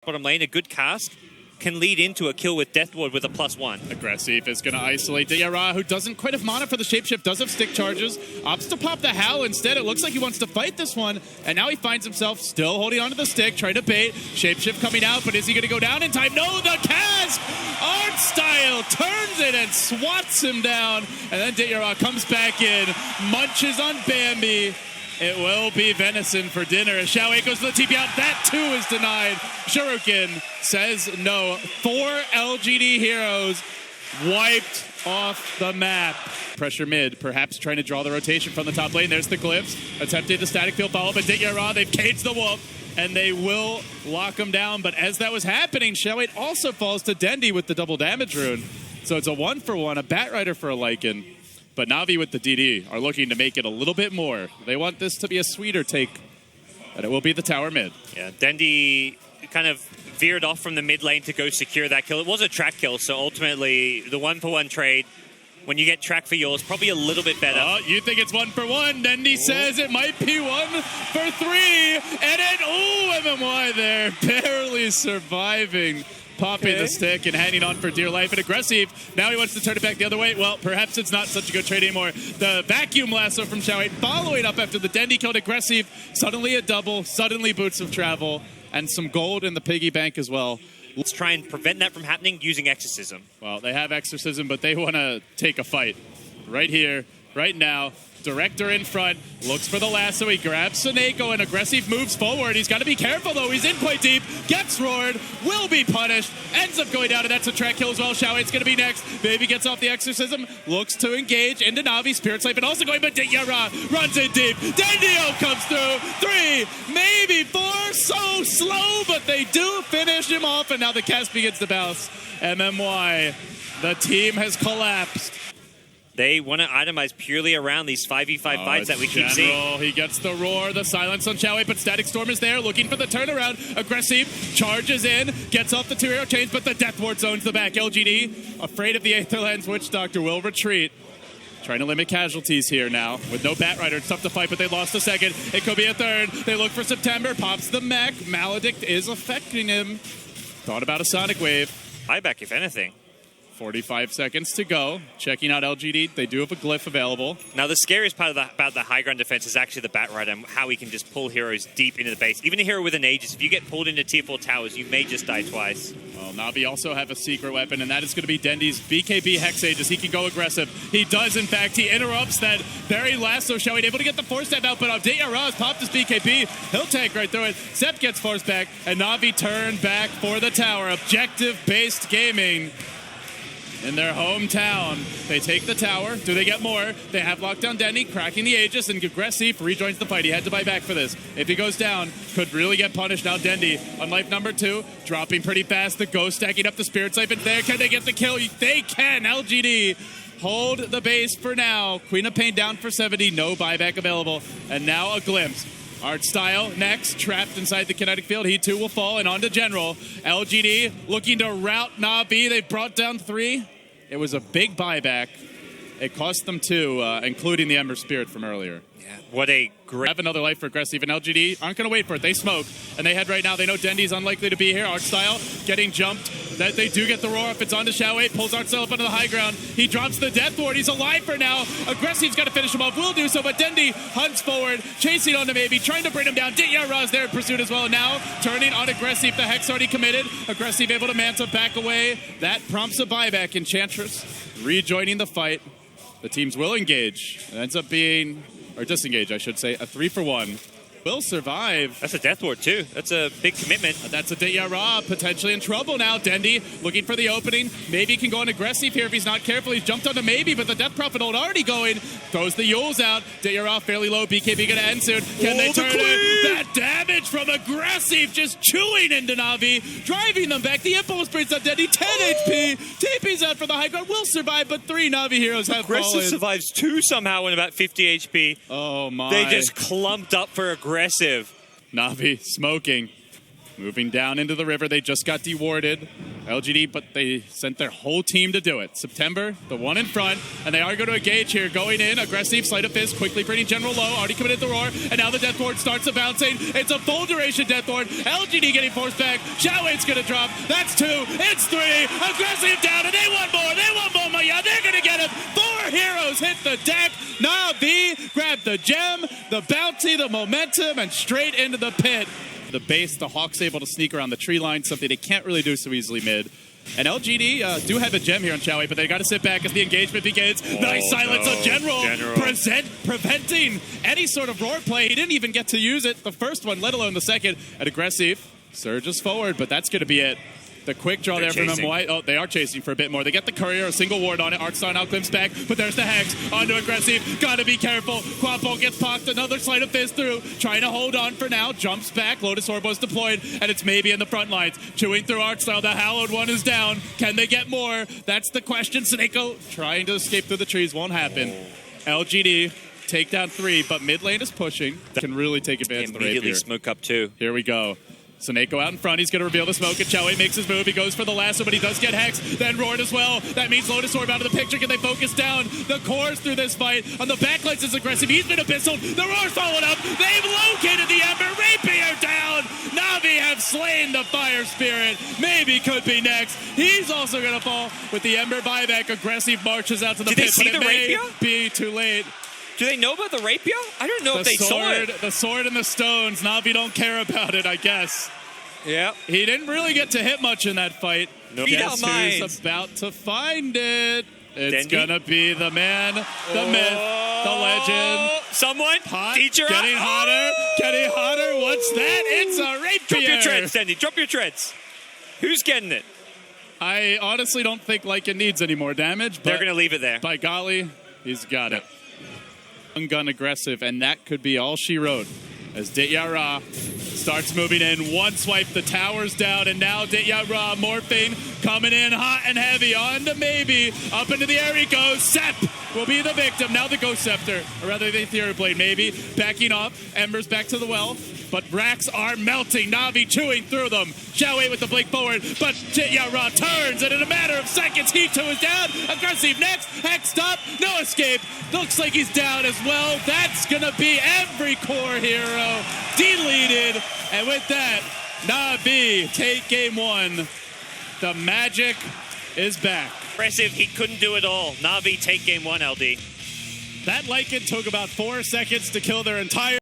bottom lane, a good cast can lead into a kill with Death Ward with a +1. Agressif is going to isolate Ditya Ra, who doesn't quite have mana for the shapeshift, does have stick charges, opts to pop the Howl instead. It looks like he wants to fight this one, and now he finds himself still holding onto the stick, trying to bait. Shapeshift coming out, but is he going to go down in time? No, the cast! Artstyle turns it and swats him down, and then Ditya Ra comes back in, munches on Bambi. It will be venison for dinner as SoNNeikO goes for the TP out. That too is denied. Shuriken says no. 4 LGD heroes wiped off the map. Pressure mid, perhaps trying to draw the rotation from the top lane. There's the Glyphs. Attempted the static field follow, but Ditya Ra, they've caged the wolf, and they will lock him down. But as that was happening, SoNNeikO also falls to Dendi with the double damage rune. So it's a 1-for-1, a Batrider for a Lycan. But NaVi with the DD are looking to make it a little bit more. They want this to be a sweeter take, and it will be the tower mid. Yeah, Dendi kind of veered off from the mid lane to go secure that kill. It was a track kill, so ultimately the 1-for-1 trade, when you get track for yours, probably a little bit better. Oh, you think it's 1-for-1. Dendi says it might be 1-for-3. And then, ooh, MMY there, barely surviving. Popping the stick and hanging on for dear life. And Agressif, now he wants to turn it back the other way. Well, perhaps it's not such a good trade anymore. The vacuum lasso from SoNNeikO following up after the Dendi killed Agressif. Suddenly a double, suddenly boots of travel, and some gold in the piggy bank as well. Let's try and prevent that from happening using Exorcism. Well, they have Exorcism, but they want to take a fight. Right here, right now. Director in front, looks for the lasso, he grabs SoNNeikO, and Agressif moves forward. He's got to be careful though, he's in quite deep, gets roared, will be punished, ends up going down, and that's a track kill as well. SoNNeikO's going to be next. Baby gets off the Exorcism, looks to engage into NaVi, Spirit Siphon also going, but Ditya Ra runs in deep. Dendio comes through, 3, maybe 4, so slow, but they do finish him off, and now the cast begins to bounce. MMY, the team has collapsed. They want to itemize purely around these 5v5 fights that we keep seeing. He gets the roar, the silence on SoNNeikO, but Static Storm is there, looking for the turnaround. Agressif charges in, gets off the 2-hero chains, but the Death Ward zones the back. LGD, afraid of the Aetherlands Witch Doctor, will retreat. Trying to limit casualties here now. With no Batrider, it's tough to fight, but they lost a second. It could be a third. They look for September, pops the mech. Maledict is affecting him. Thought about a Sonic Wave. Buyback, if anything. 45 seconds to go. Checking out LGD. They do have a glyph available. Now, the scariest part about the high ground defense is actually the Batrider and how he can just pull heroes deep into the base. Even a hero with an Aegis, if you get pulled into tier 4 towers, you may just die twice. Well, NaVi also have a secret weapon, and that is going to be Dendi's BKB Hex Aegis. He can go aggressive. He does, in fact. He interrupts that very lasso SoNNeikO, able to get the force step out, but Ditya Ra has popped his BKB. He'll tank right through it. Sep gets forced back, and NaVi turn back for the tower. Objective-based gaming. In their hometown, they take the tower. Do they get more? They have locked down Dendi, cracking the Aegis, and Agressif rejoins the fight. He had to buy back for this. If he goes down, could really get punished. Now Dendi on life number 2, dropping pretty fast. The Ghost stacking up the Spirit Siphon there. Can they get the kill? They can. LGD hold the base for now. Queen of Pain down for 70. No buyback available. And now a glimpse. Artstyle next, trapped inside the kinetic field. He too will fall, and on to General. LGD looking to rout NaVi. They've brought down 3. It was a big buyback. It cost them 2, including the Ember Spirit from earlier. Yeah, what a great... Have another life for Agressif, and LGD aren't going to wait for it. They smoke, and they head right now. They know Dendi's unlikely to be here. Artstyle getting jumped. That they do get the roar up. It's on to SoNNeikO. Pulls Artstyle up onto the high ground. He drops the Death Ward. He's alive for now. Agressif's got to finish him off. Will do so, but Dendi hunts forward, chasing on to maybe, trying to bring him down. Ditya Ra's there in pursuit as well. And now turning on Agressif. The Hex already committed. Agressif able to Manta back away. That prompts a buyback. Enchantress rejoining the fight. The teams will engage. It ends up being, or disengage, I should say, a 3-for-1. Will survive. That's a Death Ward too. That's a big commitment. That's a Ditya Ra potentially in trouble now. Dendi looking for the opening. Maybe can go on Agressif here if he's not careful. He's jumped onto maybe, but the Death Prophet ult already going. Throws the Yules out. Ditya Ra fairly low. BKB gonna end soon. Can they turn it? That damage from Agressif just chewing into NaVi, driving them back. The impulse brings up Dendi. 10 HP. TP's out for the high ground. Will survive, but 3 NaVi heroes have fallen. Agressif survives 2 somehow in about 50 HP. Oh my. They just clumped up for Agressif. NaVi smoking. Moving down into the river. They just got dewarded. LGD, but they sent their whole team to do it. September, the one in front, and they are going to engage here. Going in, Agressif, Sleight of Fist, quickly bringing General low, already committed the roar, and now the Death Ward starts a bouncing. It's a full duration Death Ward. LGD getting forced back. Xiaowe's going to drop. That's 2. It's 3. Agressif down, and they want more. They want more, Maya. They're going to get him. 4 heroes hit the deck. NaVi grabbed the gem, the bounty, the momentum, and straight into the pit. The base, the Hawk's able to sneak around the tree line, something they can't really do so easily mid. And LGD do have a gem here on Xiaowei, but they got to sit back as the engagement begins. Nice silence on General. Preventing any sort of roar play. He didn't even get to use it, the first one, let alone the second. And Agressif surges forward, but that's going to be it. The quick draw there from M1. Oh, they are chasing for a bit more. They get the courier, a single ward on it. Artstyle now glimpses back, but there's the Hex. Onto Agressif. Gotta be careful. Quadpole gets popped. Another Sleight of Fist through. Trying to hold on for now. Jumps back. Lotus Orbo's deployed, and it's maybe in the front lines. Chewing through Artstyle. The Hallowed one is down. Can they get more? That's the question. SoNNeikO trying to escape through the trees. Won't happen. LGD take down 3, but mid lane is pushing. Can really take advantage of the rapier. Immediately smoke up 2. Here we go. SoNNeikO out in front. He's going to reveal the smoke, and Xiaowei makes his move. He goes for the lasso, but he does get Hex. Then Roared as well. That means Lotus Orb out of the picture. Can they focus down the cores through this fight? On the backlines is Agressif. He's been abyssaled. The Roar's followed up. They've located the Ember. Rapier down. NaVi have slain the Fire Spirit. Maybe could be next. He's also going to fall with the Ember buyback. Agressif marches out to the pit, but it may be too late. Do they know about the rapier? I don't know if they saw it. The sword and the stones. NaVi don't care about it, I guess. Yeah. He didn't really get to hit much in that fight. Nope. Guess who's about to find it? It's Dendi? gonna be the man, the myth, the legend. Someone? Hot, Ditya Ra? getting hotter, getting hotter. What's that? It's a rapier. Drop your treads, Dendi. Drop your treads. Who's getting it? I honestly don't think Lycan needs any more damage, but they're going to leave it there. By golly, he's got it. Gun Agressif, and that could be all she wrote. As Ditya Ra starts moving in, one swipe, the tower's down, and now Ditya Ra morphing, coming in hot and heavy, on to maybe, up into the air he goes. Sep will be the victim, now the Ghost Scepter, or rather the Ethereal Blade maybe, backing off, Ember's back to the well, but racks are melting, NaVi chewing through them. Xiaowei with the blink forward, but Ditya Ra turns, and in a matter of seconds, he too is down. Agressif next, Hex up, no escape. Looks like he's down as well. That's gonna be every core hero deleted. And with that, NaVi take game 1. The magic is back. Impressive, he couldn't do it all. NaVi take game 1, LD. That Lycan took about 4 seconds to kill their entire